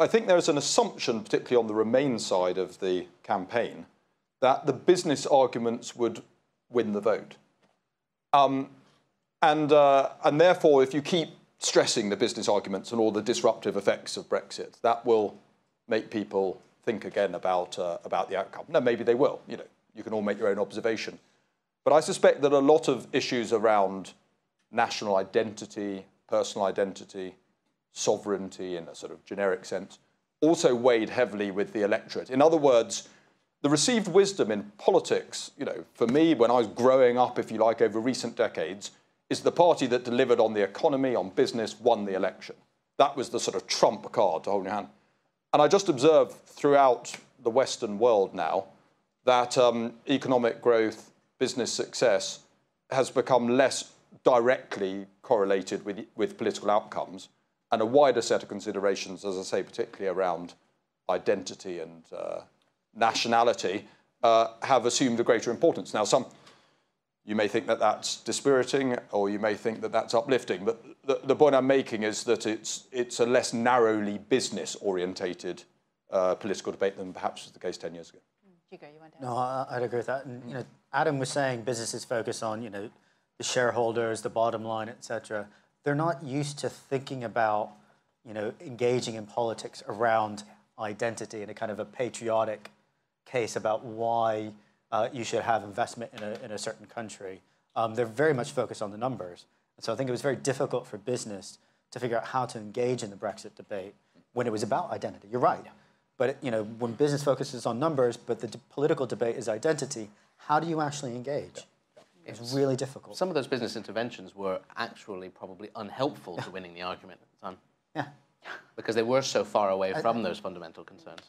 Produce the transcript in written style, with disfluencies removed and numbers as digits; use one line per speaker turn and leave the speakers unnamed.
I think there is an assumption, particularly on the Remain side of the campaign, that the business arguments would win the vote. And therefore, if you keep stressing the business arguments and all the disruptive effects of Brexit, that will make people think again about the outcome. No, maybe they will. You know, you can all make your own observation. But I suspect that a lot of issues around national identity, personal identity, sovereignty in a sort of generic sense, also weighed heavily with the electorate. In other words, the received wisdom in politics, you know, for me, when I was growing up, if you like, over recent decades, is the party that delivered on the economy, on business, won the election. That was the sort of trump card to hold in your hand. And I just observe throughout the Western world now that economic growth, business success has become less directly correlated with political outcomes, and a wider set of considerations, as I say, particularly around identity and nationality, have assumed a greater importance. Now, you may think that that's dispiriting, or you may think that that's uplifting, but the point I'm making is that it's a less narrowly business-orientated political debate than perhaps was the case 10 years ago.
Hugo, you want to?
No, I'd agree with that. And you know, Adam was saying businesses focus on the shareholders, the bottom line, etc. They're not used to thinking about engaging in politics around identity in a kind of a patriotic case about why you should have investment in a certain country. They're very much focused on the numbers. And so I think it was very difficult for business to figure out how to engage in the Brexit debate when it was about identity. You're right. But when business focuses on numbers, but the political debate is identity, how do you actually engage? It's really difficult.
Some of those business interventions were actually probably unhelpful to winning the argument at the time.
Yeah.
Because they were so far away from those fundamental concerns.